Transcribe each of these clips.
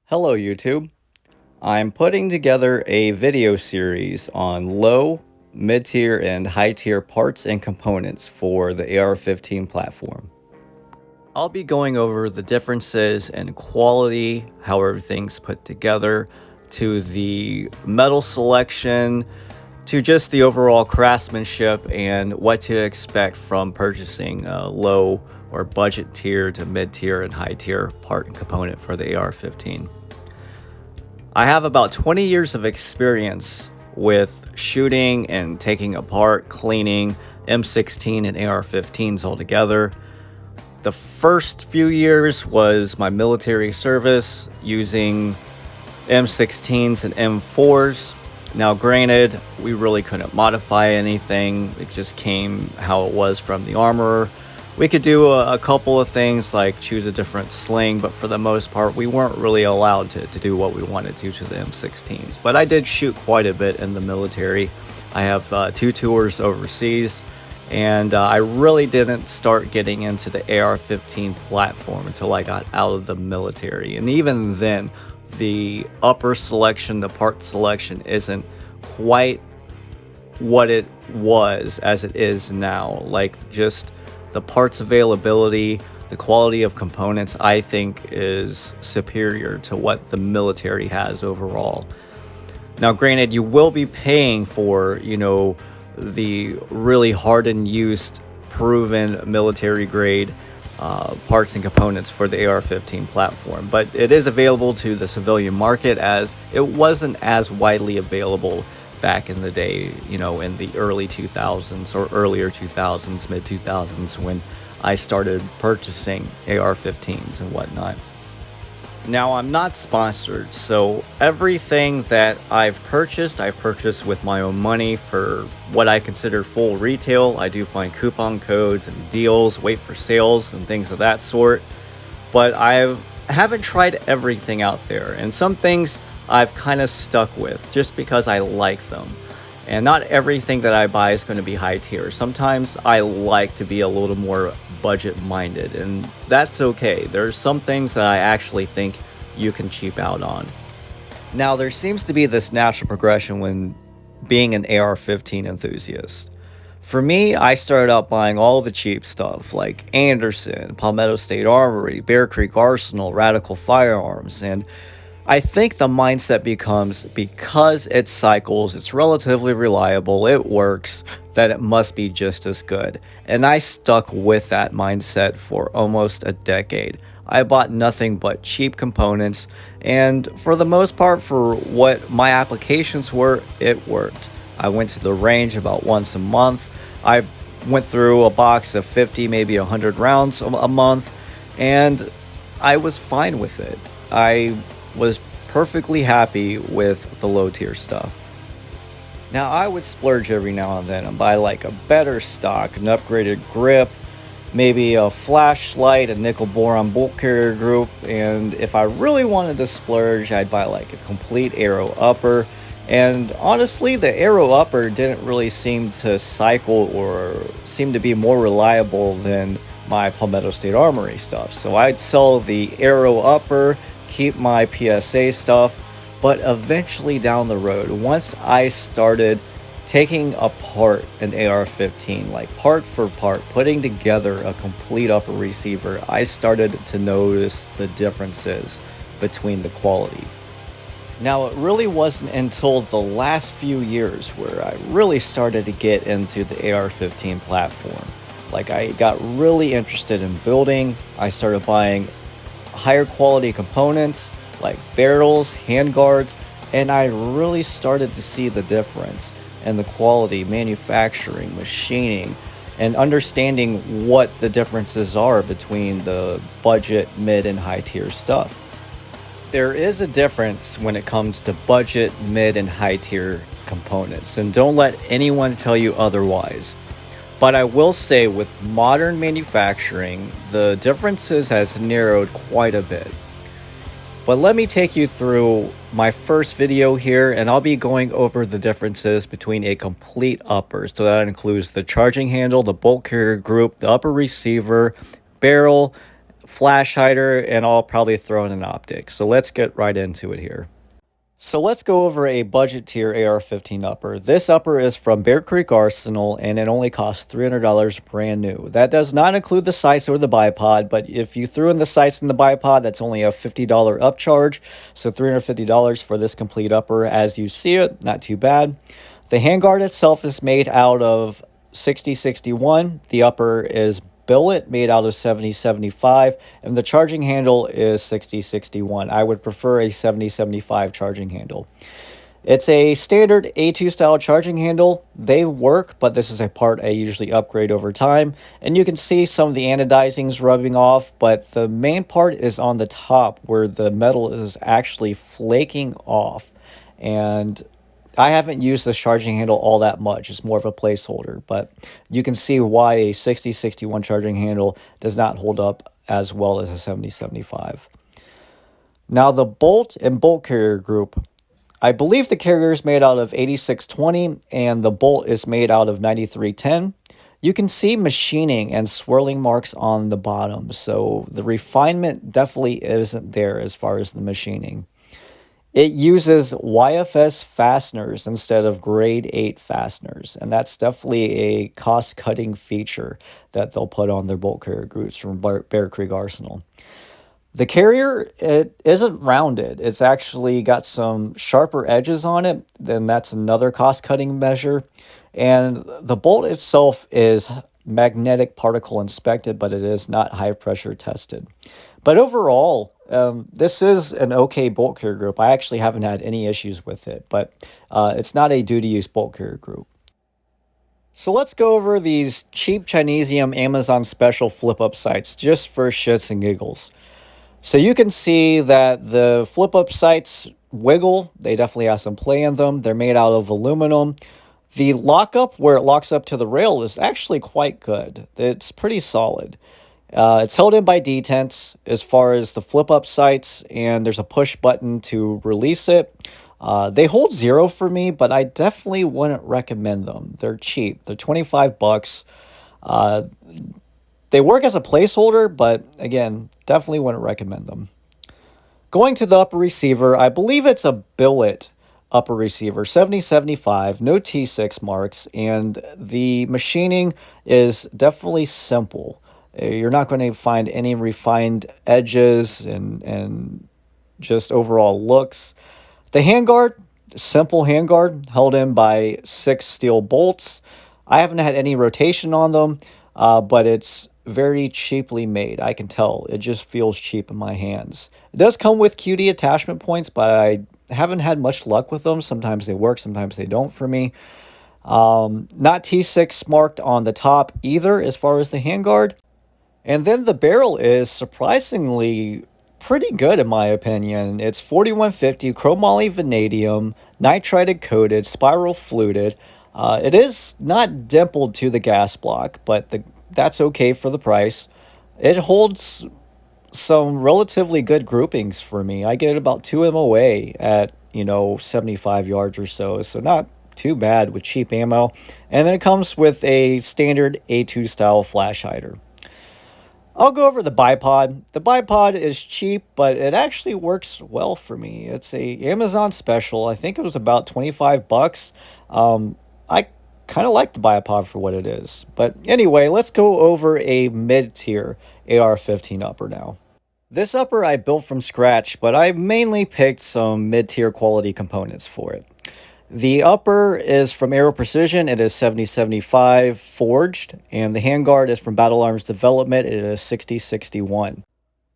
Hello YouTube. I'm putting together a video series on low, mid-tier, and high-tier parts and components for the AR-15 platform. I'll be going over the differences in quality, how everything's put together, to the metal selection, to just the overall craftsmanship and what to expect from purchasing a low or budget tier to mid-tier and high-tier part and component for the AR-15. I have about 20 years of experience with shooting and taking apart, cleaning M16 and AR-15s altogether. The first few years was my military service using M16s and M4s. Now, granted, we really couldn't modify anything. It just came how it was from the armorer. We could do a couple of things like choose a different sling, but for the most part, we weren't really allowed to do what we wanted to the M16s. But I did shoot quite a bit in the military. I have 2 tours overseas, and I really didn't start getting into the AR-15 platform until I got out of the military. And even then, the upper selection, the part selection isn't quite what it was as it is now. Like, just the parts availability, the quality of components, I think is superior to what the military has overall. Now, granted, you will be paying for, the really hardened, used, proven military grade parts and components for the AR-15 platform, but it is available to the civilian market as it wasn't as widely available back in the day, in the early 2000s or earlier 2000s, mid 2000s, when I started purchasing AR-15s and whatnot. Now, I'm not sponsored, so everything that I've purchased with my own money for what I consider full retail. I do find coupon codes and deals, wait for sales and things of that sort, but I haven't tried everything out there, and some things I've kind of stuck with just because I like them. And not everything that I buy is going to be high tier. Sometimes I like to be a little more budget minded, and that's okay. There's some things that I actually think you can cheap out on. Now, there seems to be this natural progression when being an AR-15 enthusiast. For me, I started out buying all the cheap stuff like Anderson, Palmetto State Armory, Bear Creek Arsenal, Radical Firearms, and I think the mindset becomes, because it cycles, it's relatively reliable, it works, that it must be just as good. And I stuck with that mindset for almost a decade. I bought nothing but cheap components, and for the most part, for what my applications were, it worked. I went to the range about once a month. I went through a box of 50, maybe 100 rounds a month, and I was fine with it. I was perfectly happy with the low tier stuff. Now, I would splurge every now and then and buy like a better stock, an upgraded grip, maybe a flashlight, a nickel boron bolt carrier group, and if I really wanted to splurge, I'd buy like a complete arrow upper. And honestly, the arrow upper didn't really seem to cycle or seem to be more reliable than my Palmetto State Armory stuff. So I'd sell the arrow upper, keep my PSA stuff, but eventually down the road, once I started taking apart an AR-15, like part for part, putting together a complete upper receiver, I started to notice the differences between the quality. Now, it really wasn't until the last few years where I really started to get into the AR-15 platform. Like, I got really interested in building. I started buying higher quality components like barrels, handguards, and I really started to see the difference in the quality, manufacturing, machining, and understanding what the differences are between the budget, mid, and high tier stuff. There is a difference when it comes to budget, mid, and high tier components, and don't let anyone tell you otherwise. But I will say, with modern manufacturing, the differences has narrowed quite a bit. But let me take you through my first video here, and I'll be going over the differences between a complete upper. So that includes the charging handle, the bolt carrier group, the upper receiver, barrel, flash hider, and I'll probably throw in an optic. So let's get right into it here. So let's go over a budget tier AR-15 upper. This upper is from Bear Creek Arsenal, and it only costs $300 brand new. That does not include the sights or the bipod, but if you threw in the sights and the bipod, that's only a $50 upcharge. So $350 for this complete upper as you see it, not too bad. The handguard itself is made out of 6061. The upper is billet made out of 7075, and the charging handle is 6061. I would prefer a 7075 charging handle. It's a standard A2 style charging handle. They work, but this is a part I usually upgrade over time. And you can see some of the anodizing's rubbing off, but the main part is on the top where the metal is actually flaking off. And I haven't used this charging handle all that much. It's more of a placeholder, but you can see why a 6061 charging handle does not hold up as well as a 7075. Now the bolt and bolt carrier group. I believe the carrier is made out of 8620 and the bolt is made out of 9310. You can see machining and swirling marks on the bottom, so the refinement definitely isn't there as far as the machining. It uses YFS fasteners instead of grade 8 fasteners, and that's definitely a cost-cutting feature that they'll put on their bolt carrier groups from Bear Creek Arsenal. The carrier, it isn't rounded. It's actually got some sharper edges on it, then that's another cost-cutting measure. And the bolt itself is magnetic particle inspected, but it is not high pressure tested. But overall, this is an okay bolt carrier group. I actually haven't had any issues with it, but it's not a duty-use bolt carrier group. So let's go over these cheap Chinesium Amazon special flip-up sights just for shits and giggles. So you can see that the flip-up sights wiggle. They definitely have some play in them. They're made out of aluminum. The lockup where it locks up to the rail is actually quite good. It's pretty solid. It's held in by detents as far as the flip-up sights, and there's a push button to release it. They hold 0 for me, but I definitely wouldn't recommend them. They're cheap. They're 25 bucks. They work as a placeholder, but again, definitely wouldn't recommend them. Going to the upper receiver, I believe it's a billet upper receiver, 7075, no T6 marks, and the machining is definitely simple. You're not going to find any refined edges and just overall looks. The handguard, simple handguard, held in by 6 steel bolts. I haven't had any rotation on them, but it's very cheaply made. I can tell. It just feels cheap in my hands. It does come with QD attachment points, but I haven't had much luck with them. Sometimes they work, sometimes they don't for me. Not T6 marked on the top either as far as the handguard. And then the barrel is surprisingly pretty good in my opinion. It's 4150 chromoly vanadium, nitrided coated, spiral fluted. It is not dimpled to the gas block, but that's okay for the price. It holds some relatively good groupings for me. I get about 2 MOA at, 75 yards or so. So not too bad with cheap ammo. And then it comes with a standard A2 style flash hider. I'll go over the bipod. The bipod is cheap, but it actually works well for me. It's a Amazon special. I think it was about 25 bucks. I kind of like the bipod for what it is. But anyway, let's go over a mid-tier AR-15 upper now. This upper I built from scratch, but I mainly picked some mid-tier quality components for it. The upper is from Aero Precision. It is 7075 forged, and the handguard is from Battle Arms Development. It is 6061.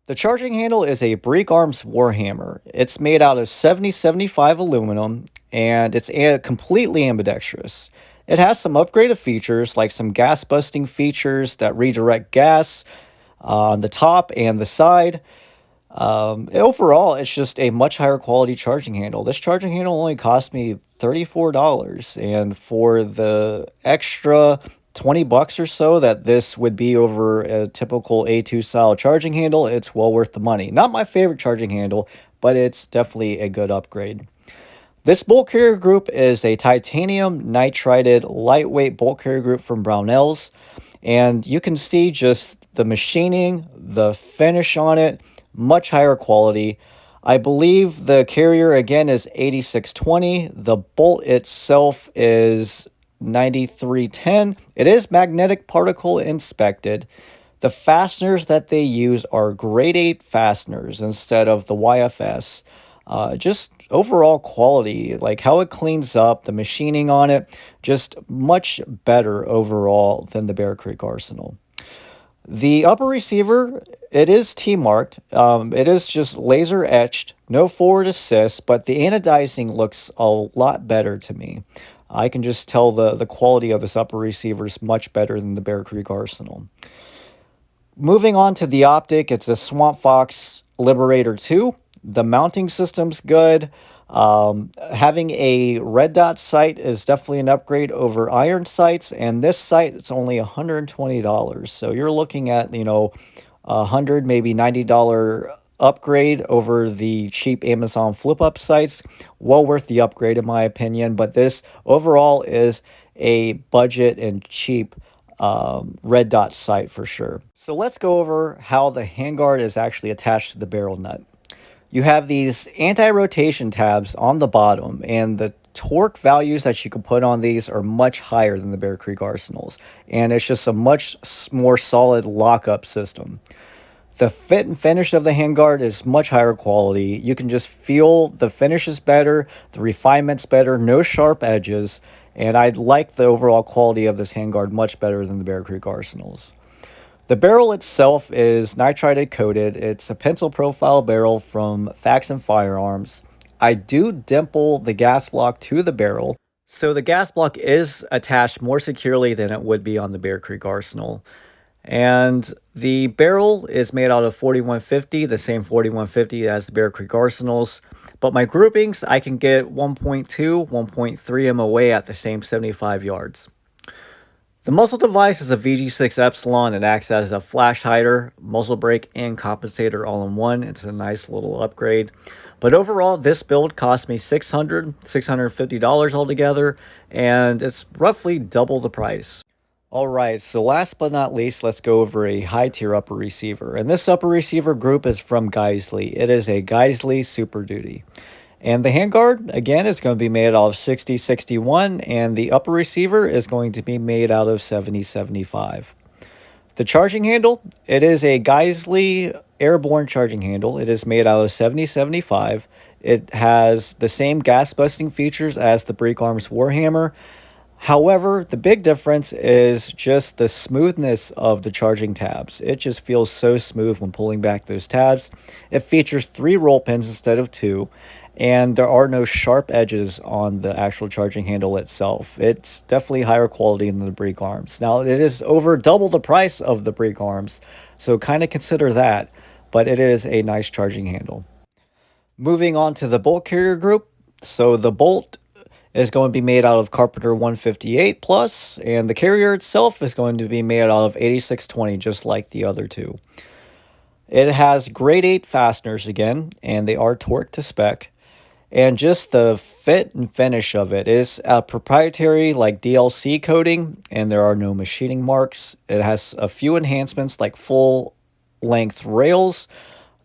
The charging handle is a Break Arms Warhammer. It's made out of 7075 aluminum, and it's completely ambidextrous. It has some upgraded features, like some gas busting features that redirect gas on the top and the side. Overall, it's just a much higher quality charging handle. This charging handle only cost me $34, and for the extra 20 bucks or so that this would be over a typical A2 style charging handle, it's well worth the money. Not my favorite charging handle, but it's definitely a good upgrade. This bolt carrier group is a titanium nitrided lightweight bolt carrier group from Brownells, and you can see just the machining, the finish on it, much higher quality. I believe the carrier again is 8620. The bolt itself is 9310. It is magnetic particle inspected. The fasteners that they use are grade 8 fasteners instead of the YFS. Just overall quality, like how it cleans up, the machining on it, just much better overall than the Bear Creek Arsenal. The upper receiver, it is T-marked. It is just laser etched, no forward assist, but the anodizing looks a lot better to me. I can just tell the quality of this upper receiver is much better than the Bear Creek Arsenal. Moving on to the optic, it's a Swamp Fox Liberator 2. The mounting system's good. Having a red dot sight is definitely an upgrade over iron sights, and this sight it's only $120. So you're looking at, $100, maybe $90 upgrade over the cheap Amazon flip-up sights. Well worth the upgrade in my opinion, but this overall is a budget and cheap red dot sight for sure. So let's go over how the handguard is actually attached to the barrel nut. You have these anti-rotation tabs on the bottom, and the torque values that you can put on these are much higher than the Bear Creek Arsenals, and it's just a much more solid lockup system. The fit and finish of the handguard is much higher quality. You can just feel the finish is better, the refinement's better, no sharp edges, and I like the overall quality of this handguard much better than the Bear Creek Arsenals. The barrel itself is nitrided coated. It's a pencil profile barrel from Faxon Firearms. I do dimple the gas block to the barrel, so the gas block is attached more securely than it would be on the Bear Creek Arsenal. And the barrel is made out of 4150, the same 4150 as the Bear Creek Arsenals. But my groupings, I can get 1.2, 1.3 MOA at the same 75 yards. The muzzle device is a VG6 Epsilon. It acts as a flash hider, muzzle brake, and compensator all in one. It's a nice little upgrade. But overall, this build cost me $650 altogether, and it's roughly double the price. Alright, so last but not least, let's go over a high tier upper receiver. And this upper receiver group is from Geisley. It is a Geisley Super Duty. And the handguard, again, is going to be made out of 6061, and the upper receiver is going to be made out of 7075. The charging handle, it is a Geisley airborne charging handle. It is made out of 7075. It has the same gas busting features as the Break Arms Warhammer. However, the big difference is just the smoothness of the charging tabs. It just feels so smooth when pulling back those tabs. It features 3 roll pins instead of 2, and there are no sharp edges on the actual charging handle itself. It's definitely higher quality than the Break Arms. Now, it is over double the price of the Break Arms, so kind of consider that, but it is a nice charging handle. Moving on to the bolt carrier group. So the bolt is going to be made out of Carpenter 158 plus, and the carrier itself is going to be made out of 8620, just like the other two. It has grade 8 fasteners again, and they are torqued to spec. And just the fit and finish of it is a proprietary like DLC coating, and there are no machining marks. It has a few enhancements like full length rails.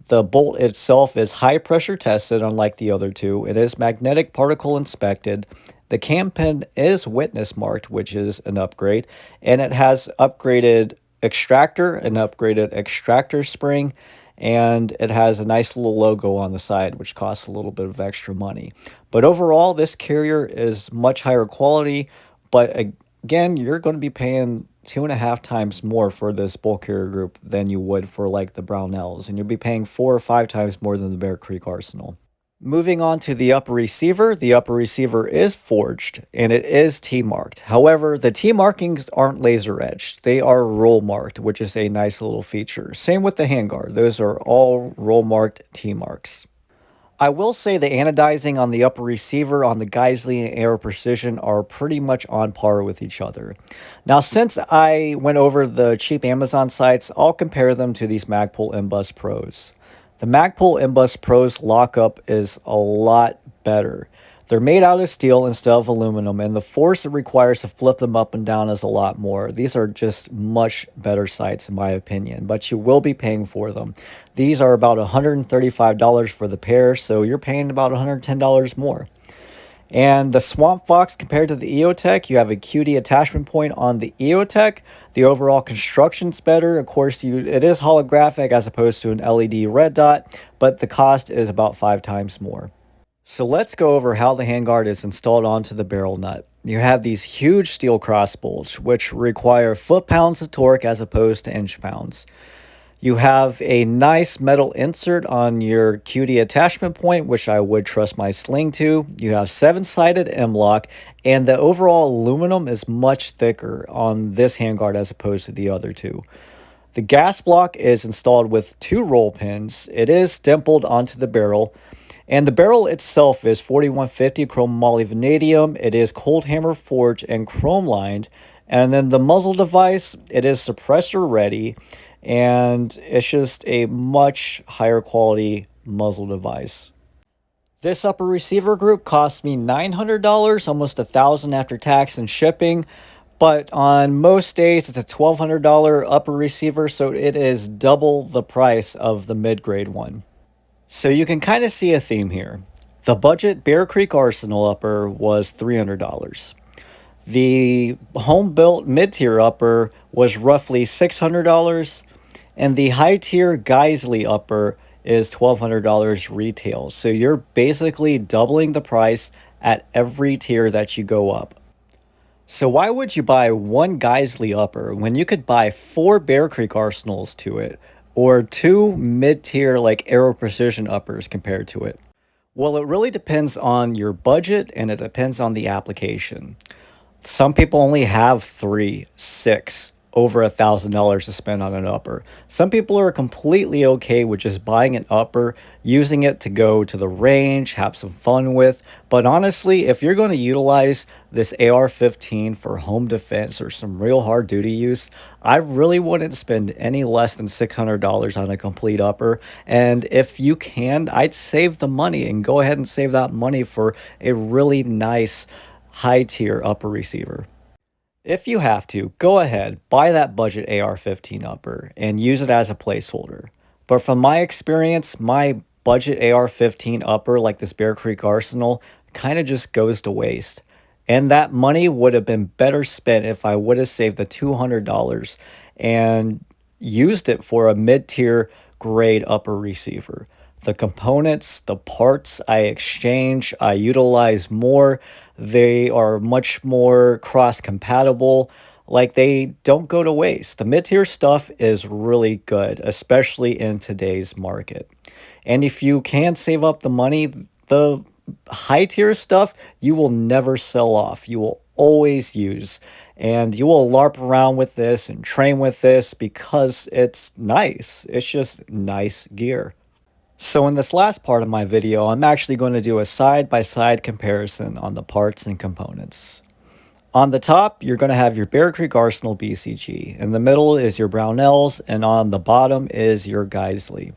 The bolt itself is high pressure tested, unlike the other two. It is magnetic particle inspected. The cam pin is witness marked, which is an upgrade. And it has upgraded extractor, an upgraded extractor spring, and it has a nice little logo on the side, which costs a little bit of extra money. But overall, this carrier is much higher quality, but again, you're going to be paying 2.5 times more for this bolt carrier group than you would for like the Brownells, and you'll be paying 4 or 5 times more than the Bear Creek Arsenal. Moving on to the upper receiver is forged and it is T-marked. However, the T markings aren't laser etched. They are roll marked, which is a nice little feature. Same with the handguard. Those are all roll marked T marks. I will say the anodizing on the upper receiver on the Geisley and Aero Precision are pretty much on par with each other. Now, since I went over the cheap Amazon sites, I'll compare them to these Magpul MBus Pros. The Magpul MBus Pro's lockup is a lot better. They're made out of steel instead of aluminum, and the force it requires to flip them up and down is a lot more. These are just much better sights, in my opinion, but you will be paying for them. These are about $135 for the pair, so you're paying about $110 more. And the Swamp Fox compared to the EOTech, you have a QD attachment point on the EOTech. The overall construction's better. Of course, it is holographic as opposed to an LED red dot, but the cost is about 5 times more. So let's go over how the handguard is installed onto the barrel nut. You have these huge steel cross bolts, which require foot-pounds of torque as opposed to inch-pounds. You have a nice metal insert on your QD attachment point, which I would trust my sling to. You have 7-sided M-lock, and the overall aluminum is much thicker on this handguard as opposed to the other two. The gas block is installed with 2 roll pins. It is dimpled onto the barrel. And the barrel itself is 4150 chrome molybdenum. It is cold hammer forged and chrome lined. And then the muzzle device, it is suppressor ready. And it's just a much higher quality muzzle device. This upper receiver group cost me $900, almost $1,000 after tax and shipping. But on most days, it's a $1,200 upper receiver, so it is double the price of the mid-grade one. So you can kind of see a theme here. The budget Bear Creek Arsenal upper was $300. The home-built mid-tier upper was roughly $600, and the high-tier Geisley upper is $1,200 retail. So you're basically doubling the price at every tier that you go up. So why would you buy one Geisley upper when you could buy 4 Bear Creek Arsenals to it, or 2 mid-tier like Aero Precision uppers compared to it? Well, it really depends on your budget and it depends on the application. Some people only have 3, 6, over $1,000 to spend on an upper. Some people are completely okay with just buying an upper, using it to go to the range, have some fun with. But honestly, if you're going to utilize this AR-15 for home defense or some real hard duty use, I really wouldn't spend any less than $600 on a complete upper. And if you can, I'd save the money and go ahead and save that money for a really nice high tier upper receiver. If you have to, go ahead, buy that budget AR-15 upper and use it as a placeholder. But from my experience, my budget AR-15 upper like this Bear Creek Arsenal kind of just goes to waste. And that money would have been better spent if I would have saved the $200 and used it for a mid-tier grade upper receiver. The components, the parts I exchange, I utilize more. They are much more cross-compatible. Like, they don't go to waste. The mid-tier stuff is really good, especially in today's market. And if you can save up the money, the high-tier stuff, you will never sell off. You will always use. And you will LARP around with this and train with this because it's nice. It's just nice gear. So in this last part of my video, I'm actually going to do a side-by-side comparison on the parts and components. On the top, you're going to have your Bear Creek Arsenal BCG. In the middle is your Brownells, and on the bottom is your Geisley.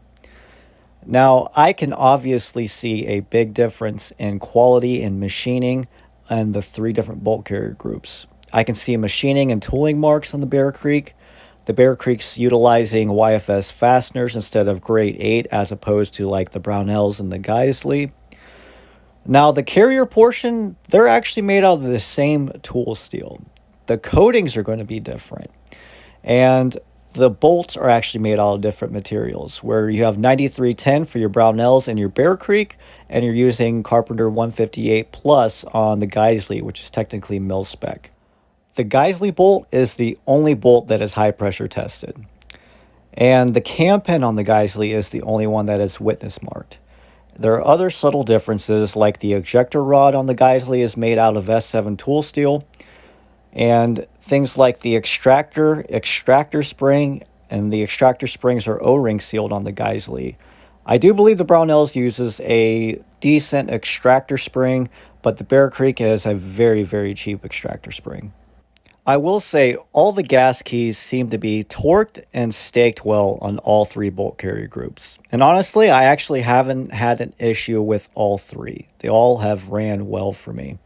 Now, I can obviously see a big difference in quality and machining in the 3 different bolt carrier groups. I can see machining and tooling marks on the Bear Creek. The Bear Creek's utilizing YFS fasteners instead of grade 8 as opposed to like the Brownells and the Geisley. Now the carrier portion, they're actually made out of the same tool steel. The coatings are going to be different. And the bolts are actually made out of different materials, where you have 9310 for your Brownells and your Bear Creek, and you're using Carpenter 158 Plus on the Geisley, which is technically mil spec. The Geisley bolt is the only bolt that is high pressure tested. And the cam pin on the Geisley is the only one that is witness marked. There are other subtle differences, like the ejector rod on the Geisley is made out of S7 tool steel, and things like the extractor spring, and the extractor springs are O-ring sealed on the Geisley. I do believe the Brownells uses a decent extractor spring, but the Bear Creek is a very, very cheap extractor spring. I will say all the gas keys seem to be torqued and staked well on all three bolt carrier groups. And honestly, I actually haven't had an issue with all three. They all have ran well for me.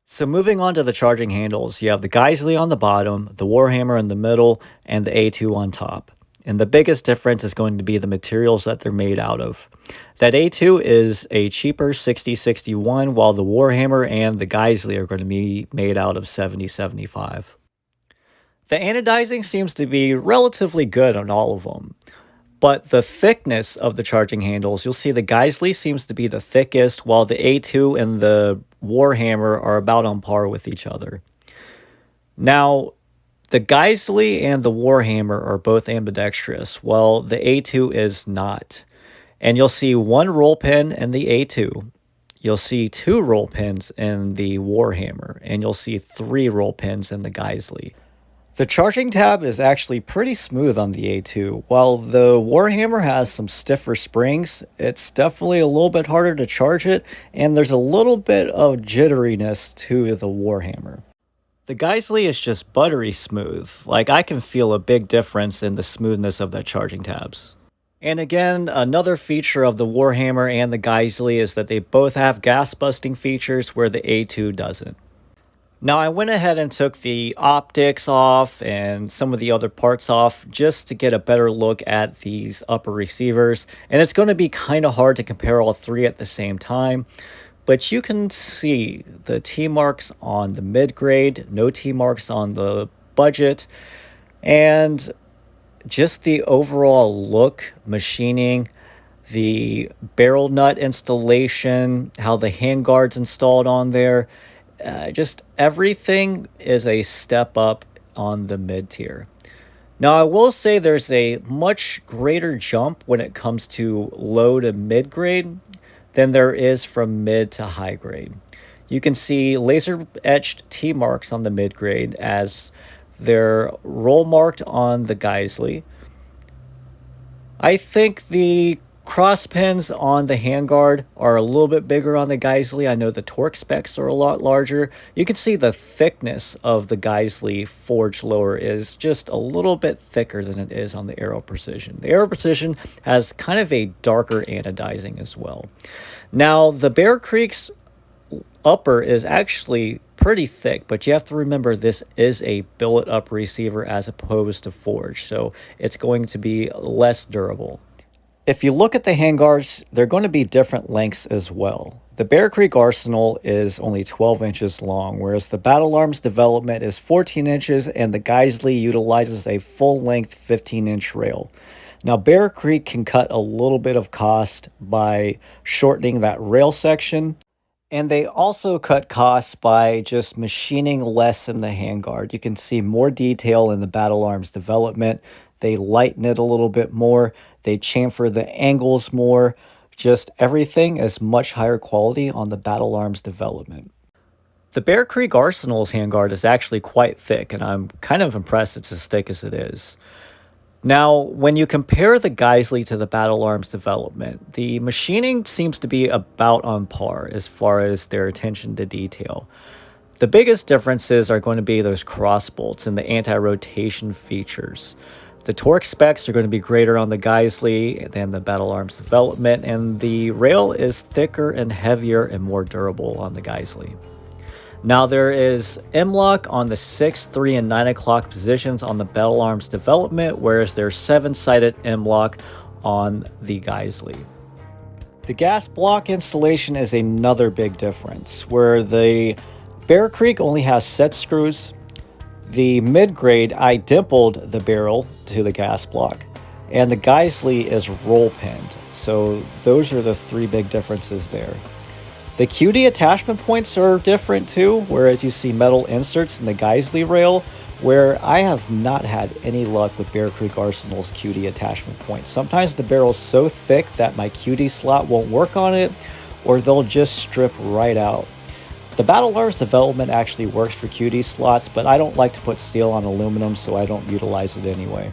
So moving on to the charging handles, you have the Geisley on the bottom, the Warhammer in the middle, and the A2 on top. And the biggest difference is going to be the materials that they're made out of. That A2 is a cheaper 6061, while the Warhammer and the Geisley are going to be made out of 7075. The anodizing seems to be relatively good on all of them. But the thickness of the charging handles, you'll see the Geisley seems to be the thickest, while the A2 and the Warhammer are about on par with each other. Now, the Geisley and the Warhammer are both ambidextrous, while the A2 is not. And you'll see one roll pin in the A2. You'll see two roll pins in the Warhammer, and you'll see three roll pins in the Geisley. The charging tab is actually pretty smooth on the A2. While the Warhammer has some stiffer springs, it's definitely a little bit harder to charge it, and there's a little bit of jitteriness to the Warhammer. The Geisley is just buttery smooth. Like, I can feel a big difference in the smoothness of the charging tabs. And again, another feature of the Warhammer and the Geisley is that they both have gas busting features where the A2 doesn't. Now, I went ahead and took the optics off and some of the other parts off just to get a better look at these upper receivers. And it's going to be kind of hard to compare all three at the same time. But you can see the T-marks on the mid-grade, no T-marks on the budget, and just the overall look, machining, the barrel nut installation, how the handguard's installed on there. Just everything is a step up on the mid-tier. Now, I will say there's a much greater jump when it comes to low to mid-grade than there is from mid to high grade. You can see laser-etched T-marks on the mid-grade as they're roll-marked on the Geisley. I think the cross pins on the handguard are a little bit bigger on the Geisley. I know the torque specs are a lot larger. You can see the thickness of the Geisley forged lower is just a little bit thicker than it is on the Aero Precision. The Aero Precision has kind of a darker anodizing as well. Now, the Bear Creek's upper is actually pretty thick, but you have to remember this is a billet up receiver as opposed to forged, so it's going to be less durable. If you look at the handguards, they're going to be different lengths as well. The Bear Creek Arsenal is only 12 inches long, whereas the Battle Arms Development is 14 inches and the Geisley utilizes a full-length 15-inch rail. Now, Bear Creek can cut a little bit of cost by shortening that rail section, and they also cut costs by just machining less in the handguard. You can see more detail in the Battle Arms Development. They lighten it a little bit more. They chamfer the angles more. Just everything is much higher quality on the Battle Arms Development. The Bear Creek Arsenal's handguard is actually quite thick, and I'm kind of impressed it's as thick as it is. Now, when you compare the Geisley to the Battle Arms Development, the machining seems to be about on par as far as their attention to detail. The biggest differences are going to be those cross bolts and the anti-rotation features. The torque specs are going to be greater on the Geisley than the Battle Arms Development, and the rail is thicker and heavier and more durable on the Geisley. Now, there is M-lock on the 6, 3, and 9 o'clock positions on the Battle Arms Development, whereas there's 7-sided M-lock on the Geisley. The gas block installation is another big difference, where the Bear Creek only has set screws. The mid-grade, I dimpled the barrel to the gas block, and the Geisley is roll pinned. So those are the three big differences there. The QD attachment points are different too, whereas you see metal inserts in the Geisley rail, where I have not had any luck with Bear Creek Arsenal's QD attachment points. Sometimes the barrel's so thick that my QD slot won't work on it, or they'll just strip right out. The Battle Arms Development actually works for QD slots, but I don't like to put steel on aluminum, so I don't utilize it anyway.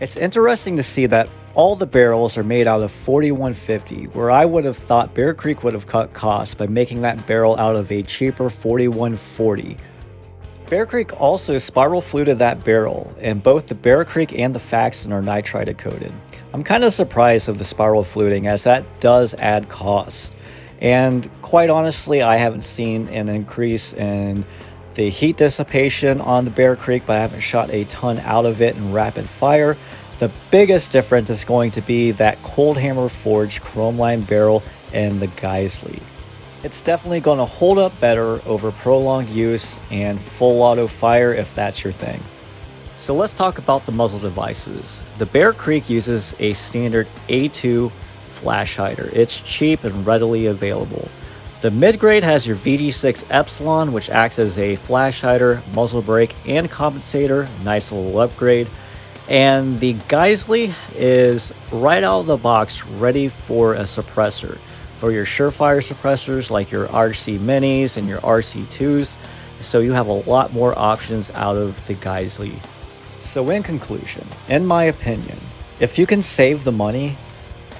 It's interesting to see that all the barrels are made out of 4150, where I would have thought Bear Creek would have cut costs by making that barrel out of a cheaper 4140. Bear Creek also spiral fluted that barrel, and both the Bear Creek and the Faxon are nitride coated. I'm kind of surprised of the spiral fluting, as that does add cost. And quite honestly, I haven't seen an increase in the heat dissipation on the Bear Creek, but I haven't shot a ton out of it in rapid fire. The biggest difference is going to be that cold hammer forged chrome line barrel and the Geisley. It's definitely going to hold up better over prolonged use and full auto fire if that's your thing. So let's talk about the muzzle devices. The Bear Creek uses a standard A2 flash hider. It's cheap and readily available. The mid-grade has your VG6 Epsilon, which acts as a flash hider, muzzle brake, and compensator. Nice little upgrade. And the Geisley is right out of the box ready for a suppressor. For your surefire suppressors like your RC Minis and your RC2s, so you have a lot more options out of the Geisley. So in conclusion, in my opinion, if you can save the money,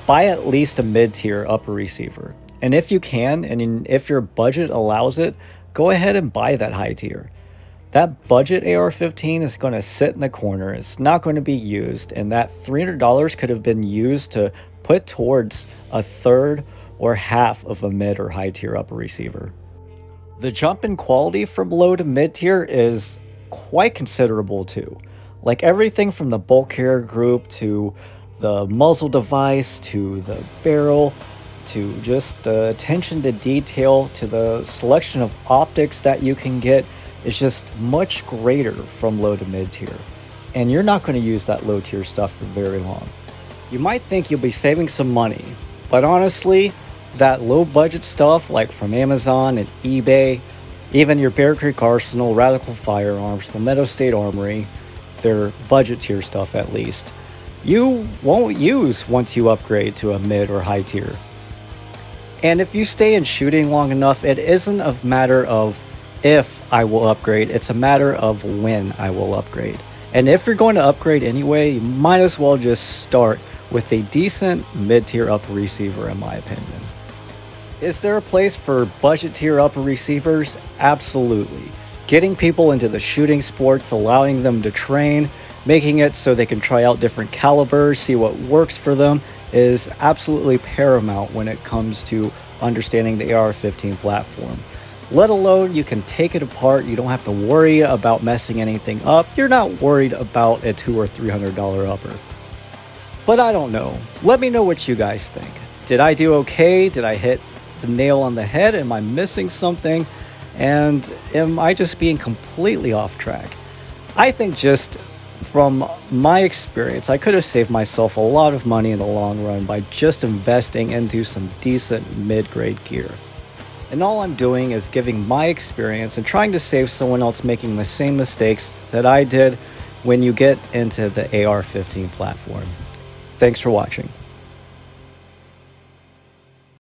buy at least a mid-tier upper receiver. And if you can, and if your budget allows it, go ahead and buy that high tier. That budget AR-15 is going to sit in the corner. It's not going to be used, and that $300 could have been used to put towards a third or half of a mid or high tier upper receiver. The jump in quality from low to mid tier is quite considerable too. Like everything from the bolt carrier group to the muzzle device to the barrel to just the attention to detail to the selection of optics that you can get is just much greater from low to mid tier. And you're not going to use that low tier stuff for very long. You might think you'll be saving some money, but honestly, that low budget stuff like from Amazon and eBay, even your Bear Creek Arsenal, Radical Firearms, the Meadow State Armory, their budget tier stuff at least, you won't use once you upgrade to a mid or high tier. And if you stay in shooting long enough, it isn't a matter of if I will upgrade, it's a matter of when I will upgrade. And if you're going to upgrade anyway, you might as well just start with a decent mid-tier upper receiver in my opinion. Is there a place for budget tier upper receivers? Absolutely. Getting people into the shooting sports, allowing them to train, making it so they can try out different calibers, see what works for them, is absolutely paramount when it comes to understanding the AR-15 platform. Let alone you can take it apart, you don't have to worry about messing anything up, you're not worried about a $200 or $300 upper. But I don't know. Let me know what you guys think. Did I do okay? Did I hit the nail on the head? Am I missing something? And am I just being completely off track? I think just from my experience, I could have saved myself a lot of money in the long run by just investing into some decent mid-grade gear. And all I'm doing is giving my experience and trying to save someone else making the same mistakes that I did when you get into the AR-15 platform. Thanks for watching.